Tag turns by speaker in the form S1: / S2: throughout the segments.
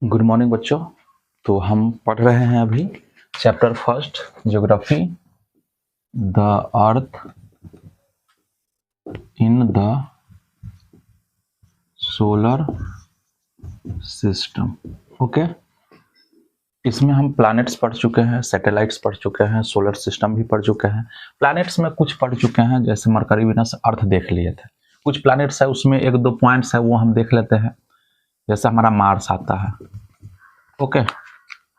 S1: Good morning बच्चों। तो हम पढ़ रहे हैं अभी chapter first geography, the earth in the solar system. Okay, इसमें हम प्लैनेट्स पढ़ चुके हैं, सैटेलाइट्स पढ़ चुके हैं, सोलर सिस्टम भी पढ़ चुके हैं। प्लैनेट्स में कुछ पढ़ चुके हैं, जैसे मरकरी, वीनस, अर्थ देख लिए थे। कुछ प्लैनेट्स है उसमें एक दो पॉइंट्स है वो हम देख लेते हैं। जैसे हमारा मार्स आता है। ओके,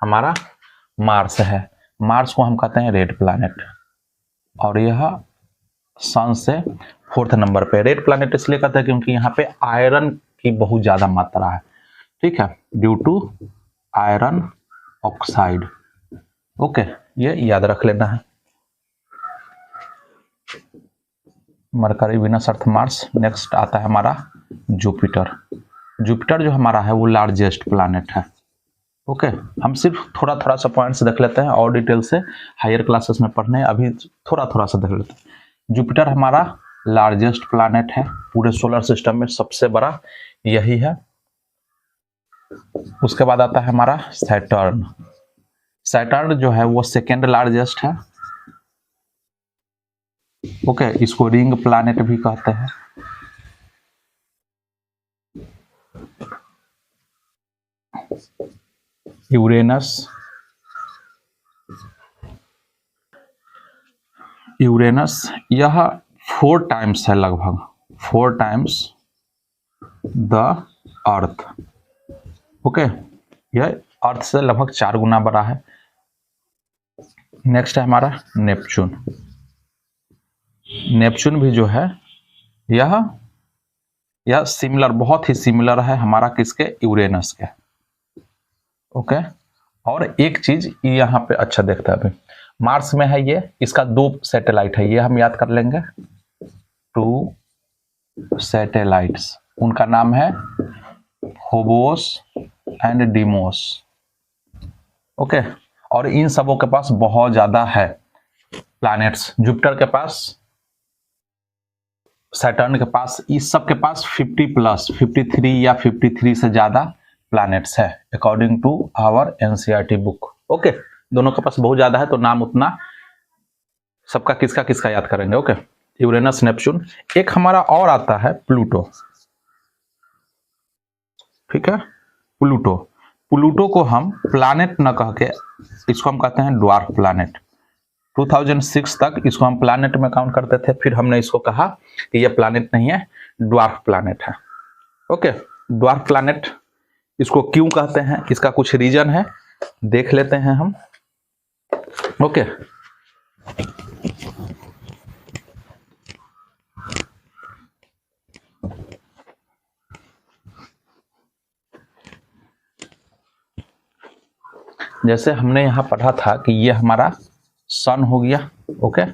S1: हमारा मार्स है। मार्स को हम कहते हैं रेड प्लैनेट, और यह सन से 4th नंबर पे। रेड प्लैनेट इसलिए कहते हैं क्योंकि यहाँ पे आयरन की बहुत ज्यादा मात्रा है। ठीक है, due to iron oxide. Okay, ये याद रख लेना है। Mercury, Venus, Earth, Mars. Next आता है हमारा जुपिटर। जुपिटर जो हमारा है वो लार्जेस्ट प्लैनेट है। ओके, हम सिर्फ थोड़ा थोड़ा सा पॉइंट्स देख लेते हैं, और डिटेल से हायर क्लासेस में पढ़ने हैं। अभी थोड़ा थोड़ा सा देख लेते हैं। जुपिटर हमारा लार्जेस्ट प्लैनेट है, पूरे सोलर सिस्टम में सबसे बड़ा यही है। उसके बाद आता है हमारा सैटर्न। सैटर्न जो है वो सेकेंड लार्जेस्ट है। ओके, इसको रिंग प्लैनेट भी कहते हैं। यूरेनस, यह 4 टाइम्स है, लगभग 4 टाइम्स द अर्थ। ओके, यह अर्थ से लगभग 4 गुना बड़ा है। नेक्स्ट है हमारा नेपच्यून। नेपच्यून भी जो है यह सिमिलर, बहुत ही सिमिलर है हमारा किसके, यूरेनस के। ओके, और एक चीज यहाँ पे अच्छा देखता है, अभी मार्स में है ये, इसका 2 सैटेलाइट है, ये हम याद कर लेंगे। 2 सैटेलाइट्स, उनका नाम है फोबोस एंड डीमोस। ओके, और इन सबों के पास बहुत ज्यादा है प्लैनेट्स। जुपिटर के पास, सैटर्न के पास, इस सब के पास 50+ 53 या 53 से ज्यादा प्लैनेट्स है, according to our NCERT book. Okay, दोनों के पास बहुत ज्यादा है, तो नाम उतना सबका किसका किसका याद करेंगे। Okay, Uranus, Neptune. एक हमारा और आता है प्लूटो। ठीक है, प्लूटो। प्लूटो को हम प्लैनेट न कह के इसको हम कहते हैं ड्वार्फ प्लैनेट। 2006 तक इसको हम प्लैनेट में काउंट करते थे, फिर हमने इसको कहा कि ये प्लैनेट नहीं है, ड्वार्फ प्लैनेट है। ओके, ड्वार्फ प्लैनेट इसको क्यों कहते हैं, इसका कुछ रीजन है, देख लेते हैं हम। ओके, जैसे हमने यहां पढ़ा था कि ये हमारा सन हो गया। ओके,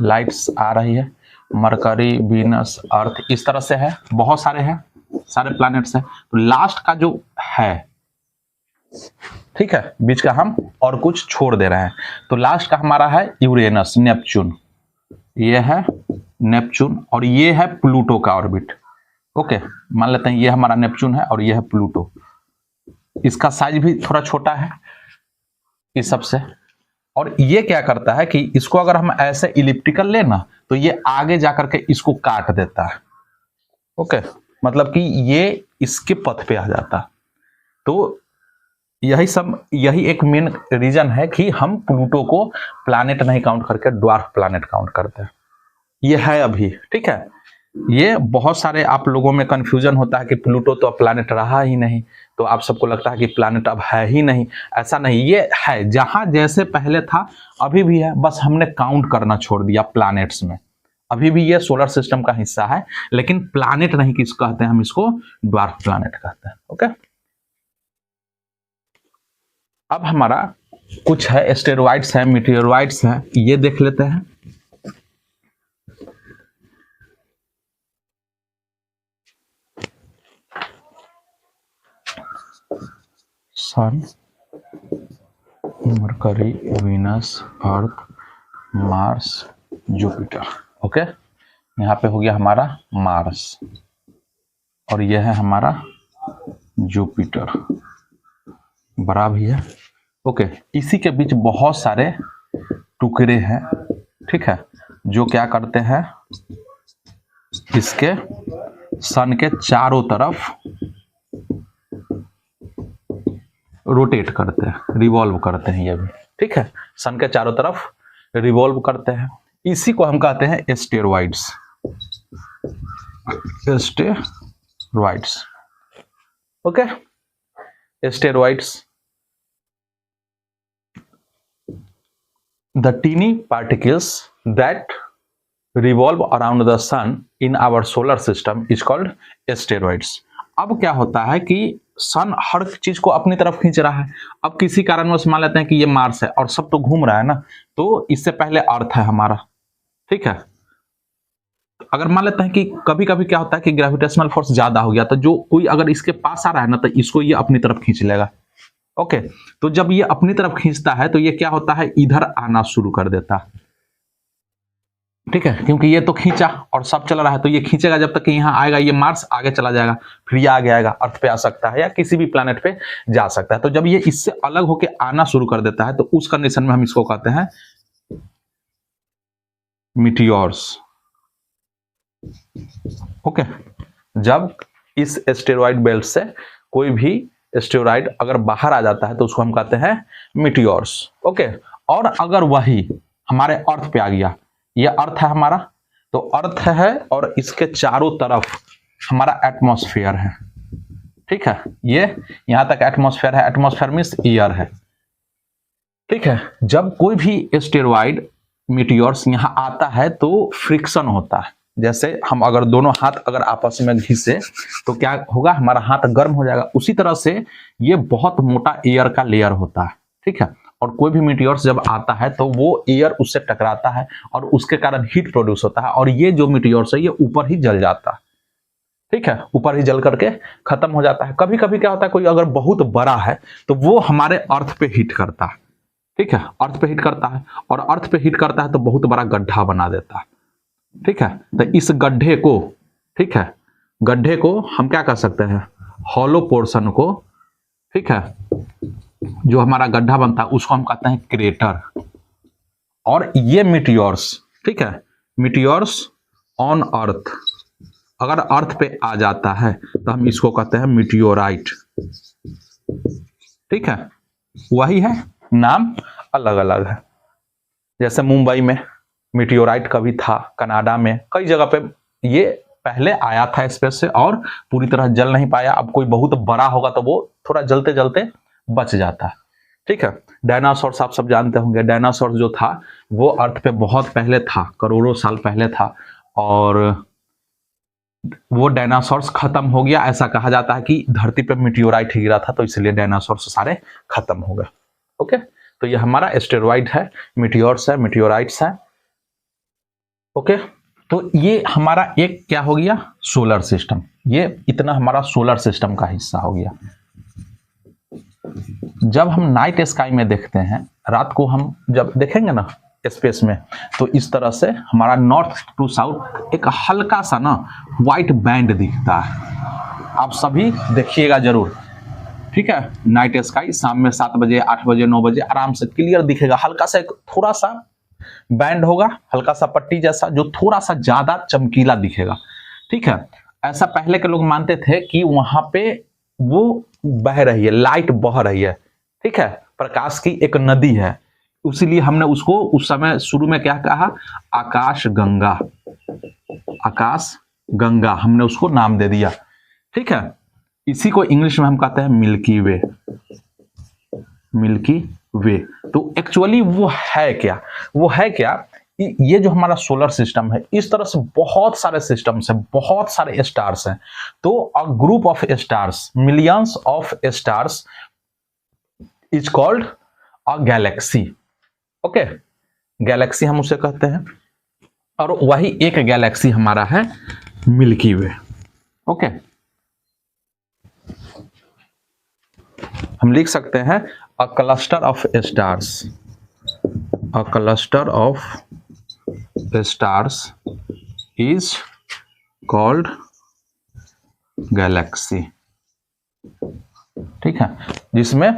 S1: लाइट्स आ रही है, मरकरी, वीनस, अर्थ, इस तरह से है, बहुत सारे हैं, सारे प्लैनेट्स हैं। तो लास्ट का जो है, ठीक है, बीच का हम और कुछ छोड़ दे रहे हैं, तो लास्ट का हमारा है यूरेनस, नेपच्यून। ये है नेपच्यून, और ये है प्लूटो का ऑर्बिट। ओके, मान लेते हैं ये हमारा नेपच्यून है और ये है प्लूटो। इसका साइज भी थोड़ा छोटा है इस सबसे, और ये क्या करता है कि इसको अगर हम ऐसे इलिप्टिकल लेना तो ये आगे जाकर के इसको काट देता है। ओके, मतलब कि ये इसके पथ पे आ जाता। तो यही एक मेन रीजन है कि हम प्लूटो को प्लैनेट नहीं काउंट करके ड्वार्फ प्लैनेट काउंट करते हैं। ये है अभी, ठीक है। ये बहुत सारे आप लोगों में कंफ्यूजन होता है कि प्लूटो तो अब प्लैनेट रहा ही नहीं, तो आप सबको लगता है कि प्लैनेट अब है ही नहीं। ऐसा नहीं, ये है जहां जैसे पहले था अभी भी है, बस हमने काउंट करना छोड़ दिया प्लैनेट्स में। अभी भी ये सोलर सिस्टम का हिस्सा है, लेकिन प्लैनेट नहीं किसको कहते हैं, हम इसको ड्वार्फ प्लैनेट कहते हैं। ओके, अब हमारा कुछ है एस्टेरॉइड्स है, मीटियोरॉइड्स है, ये देख लेते हैं। सन, mercury, Venus, Earth, Mars, Jupiter. Okay, यहाँ पे हो गया हमारा मार्स, और यह है हमारा जुपिटर। बड़ा भी है। ओके, इसी के बीच बहुत सारे टुकड़े हैं, ठीक है, जो क्या करते हैं, इसके सन के चारों तरफ रोटेट करते हैं, रिवॉल्व करते हैं ये भी, ठीक है, सन के चारों तरफ रिवॉल्व करते हैं। इसी को हम कहते हैं asteroids. Asteroids, okay, asteroids, the teeny particles that revolve around the sun in our solar system is called asteroids। अब क्या होता है कि सन हर चीज को अपनी तरफ खींच रहा है। अब किसी कारणवश मान लेते हैं कि ये मार्स है और सब तो घूम रहा है ना, तो इससे पहले अर्थ है हमारा, ठीक है। अगर मान लेते हैं कि कभी कभी क्या होता है कि ग्रेविटेशनल फोर्स ज्यादा हो गया, तो जो कोई अगर इसके पास आ रहा है ना, तो इसको ये अपनी तरफ खींच लेगा। ओके, तो जब ये अपनी तरफ खींचता है तो ये क्या होता है, इधर आना शुरू कर देता, ठीक है, क्योंकि ये तो खींचा और सब चल रहा है, तो ये खींचेगा जब तक कि यहाँ आएगा, ये मार्स आगे चला जाएगा, फिर ये आगे आएगा, अर्थ पे आ सकता है या किसी भी प्लैनेट पे जा सकता है। तो जब ये इससे अलग होके आना शुरू कर देता है, तो उस कंडीशन में हम इसको कहते हैं मीटियोर्स। ओके, जब इस एस्टेरॉइड बेल्ट से कोई भी एस्टेरॉइड अगर बाहर आ जाता है तो उसको हम कहते हैं मीटियोर्स। ओके, और अगर वही हमारे अर्थ पे आ गया, ये अर्थ है हमारा, तो अर्थ है और इसके चारों तरफ हमारा एटमॉस्फेयर है, ठीक है, ये यहां तक एटमॉस्फेयर है, एटमॉस्फेयर मींस एयर है, ठीक है। जब कोई भी एस्टेरॉइड मीटियोर्स यहां आता है तो फ्रिक्शन होता है, जैसे हम अगर दोनों हाथ अगर आपस में घिसे तो क्या होगा, हमारा हाथ गर्म हो जाएगा। उसी तरह से ये बहुत मोटा एयर का लेयर होता है, ठीक है, और कोई भी मीटियोर्स जब आता है तो वो एयर उससे टकराता है और उसके कारण हीट प्रोड्यूस होता है, और ये जो मीटियोर्स है ये ऊपर ही जल जाता है, ठीक है, ऊपर ही जल करके खत्म हो जाता है। कभी कभी क्या होता है, कोई अगर बहुत बड़ा है तो वो हमारे अर्थ पे हिट करता है, ठीक है, अर्थ पे हिट करता है, और अर्थ पे हिट करता है तो बहुत बड़ा गड्ढा बना देता है, ठीक है। तो इस गड्ढे को, ठीक है, गड्ढे को हम क्या कर सकते हैं, हॉलो पोर्शन को, ठीक है, जो हमारा गड्ढा बनता है उसको हम कहते हैं क्रेटर। और ये मीटियोर्स, ठीक है, मीटियोर्स ऑन अर्थ अगर अर्थ पे आ जाता है तो हम इसको कहते हैं मीटियोराइट, ठीक है, वही है, नाम अलग अलग है। जैसे मुंबई में मीटियोराइट कभी था, कनाडा में कई जगह पे ये पहले आया था स्पेस से और पूरी तरह जल नहीं पाया। अब कोई बहुत बड़ा होगा तो वो थोड़ा जलते जलते बच जाता है, ठीक है। डायनासोर्स आप सब जानते होंगे, डायनासोर्स जो था वो अर्थ पे बहुत पहले था, करोड़ों साल पहले था, और वो डायनासोर्स खत्म हो गया। ऐसा कहा जाता है कि धरती पे मीटियोराइट ही गिरा था, तो इसलिए डायनासोर्स सारे खत्म हो गए। ओके, तो ये हमारा एस्टेरॉइड है, मीटियोर्स है, मीटियोराइट्स है। ओके, तो ये हमारा एक क्या हो गया, सोलर सिस्टम। ये इतना हमारा सोलर सिस्टम का हिस्सा हो गया। जब हम नाइट स्काई में देखते हैं, रात को हम जब देखेंगे ना स्पेस में, तो इस तरह से हमारा नॉर्थ टू साउथ एक हल्का सा ना व्हाइट बैंड दिखता है। आप सभी देखिएगा जरूर, ठीक है। नाइट स्काई शाम में 7 बजे 8 बजे 9 बजे आराम से क्लियर दिखेगा, हल्का सा एक थोड़ा सा बैंड होगा, हल्का सा पट्टी जैसा, जो थोड़ा सा ज्यादा चमकीला दिखेगा, ठीक है। ऐसा पहले के लोग मानते थे कि वहां पे वो बह रही है, लाइट बह रही है, ठीक है, प्रकाश की एक नदी है, इसीलिए हमने उसको उस समय शुरू में क्या कहा, आकाश गंगा, आकाश गंगा हमने उसको नाम दे दिया, ठीक है। इसी को इंग्लिश में हम कहते हैं मिल्की वे, मिल्की वे। तो एक्चुअली वो है क्या, वो है क्या, ये जो हमारा सोलर सिस्टम है, इस तरह से बहुत सारे सिस्टम्स हैं, बहुत सारे स्टार्स हैं। तो a group of stars, millions of stars is called a Galaxy. Okay, Galaxy हम उसे कहते हैं, और वही एक गैलेक्सी हमारा है मिल्की वे। ओके, हम लिख सकते हैं a cluster of stars, a cluster of stars is called Galaxy, ठीक है, जिसमें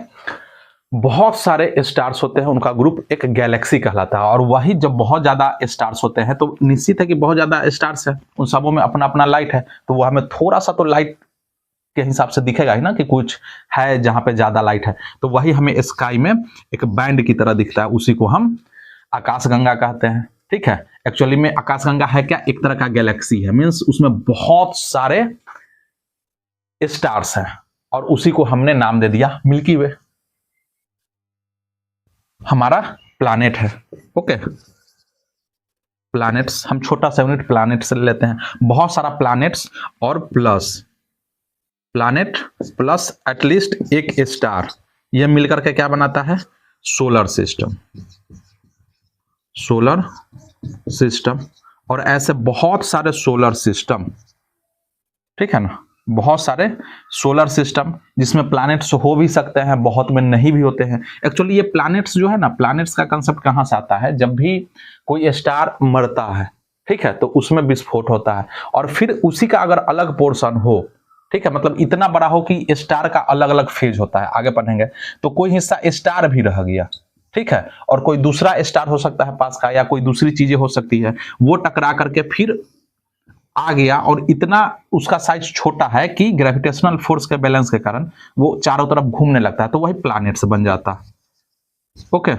S1: बहुत सारे स्टार्स होते हैं, उनका ग्रुप एक गैलेक्सी कहलाता है। और वही जब बहुत ज्यादा स्टार्स होते हैं तो निश्चित है कि बहुत ज्यादा स्टार्स है, उन सबों में अपना अपना लाइट है, तो वो हमें थोड़ा सा तो लाइट के हिसाब से दिखेगा ही ना कि कुछ है जहां पे ज्यादा लाइट है, तो वही हमें स्काई में एक बैंड की तरह दिखता है, उसी को हम आकाशगंगा कहते हैं। ठीक है, एक्चुअली में आकाशगंगा है क्या, एक तरह का गैलेक्सी है, मीन्स उसमें बहुत सारे स्टार्स हैं और उसी को हमने नाम दे दिया मिल्की वे। हमारा प्लैनेट है, ओके। प्लैनेट्स हम छोटा सा यूनिट प्लैनेट से लेते हैं, बहुत सारा प्लैनेट्स और प्लस प्लैनेट प्लस एटलीस्ट एक स्टार, यह मिलकर के क्या बनाता है, सोलर सिस्टम। सोलर सिस्टम, और ऐसे बहुत सारे सोलर सिस्टम, ठीक है ना, बहुत सारे सोलर सिस्टम जिसमें प्लैनेट्स हो भी सकते हैं, बहुत में नहीं भी होते हैं। एक्चुअली ये प्लैनेट्स जो है ना, प्लैनेट्स का कंसेप्ट कहां से आता है, जब भी कोई स्टार मरता है, ठीक है, तो उसमें विस्फोट होता है और फिर उसी का अगर अलग पोर्शन हो, ठीक है, मतलब इतना बड़ा हो कि स्टार का अलग अलग फेज होता है, आगे पढ़ेंगे, तो कोई हिस्सा स्टार भी रह गया, ठीक है, और कोई दूसरा स्टार हो सकता है पास का, या कोई दूसरी चीजें हो सकती है, वो टकरा करके फिर आ गया और इतना उसका साइज छोटा है कि ग्रेविटेशनल फोर्स के बैलेंस के कारण वो चारों तरफ घूमने लगता है, तो वही प्लैनेट्स बन जाता है, ओके।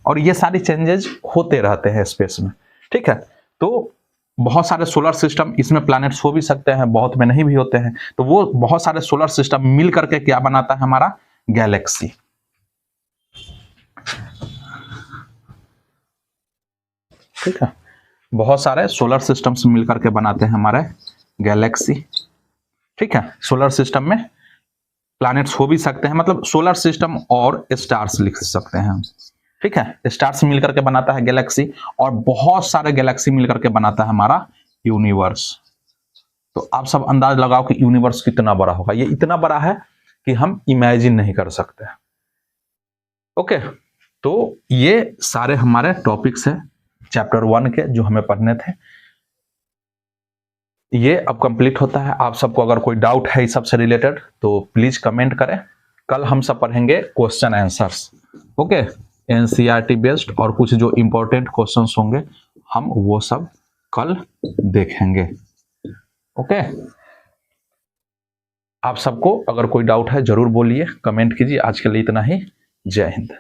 S1: और ये सारी चेंजेस होते रहते हैं स्पेस में, ठीक है। तो बहुत सारे सोलर सिस्टम, इसमें प्लैनेट्स हो भी सकते हैं, बहुत में नहीं भी होते हैं, तो वो बहुत सारे सोलर सिस्टम मिल करके क्या बनाता है, हमारा गैलेक्सी। ठीक है, बहुत सारे सोलर सिस्टम्स मिलकर के बनाते हैं हमारे गैलेक्सी। ठीक है, सोलर सिस्टम में प्लैनेट्स हो भी सकते हैं, मतलब सोलर सिस्टम और स्टार्स लिख सकते हैं हम। ठीक है, स्टार्स मिलकर के बनाता है गैलेक्सी, और बहुत सारे गैलेक्सी मिलकर के बनाता है हमारा यूनिवर्स। तो आप सब अंदाज लगाओ कि यूनिवर्स कितना बड़ा होगा, ये इतना बड़ा है कि हम इमेजिन नहीं कर सकते। ओके, तो ये सारे हमारे टॉपिक्स हैं चैप्टर 1 के जो हमें पढ़ने थे, ये अब कंप्लीट होता है। आप सबको अगर कोई डाउट है इस सब से रिलेटेड तो प्लीज कमेंट करें। कल हम सब पढ़ेंगे question answers, okay, NCERT based, और कुछ जो इंपॉर्टेंट क्वेश्चंस होंगे हम वो सब कल देखेंगे, ओके। आप सबको अगर कोई डाउट है जरूर बोलिए, कमेंट कीजिए। आज के लिए इतना ही, जय हिंद।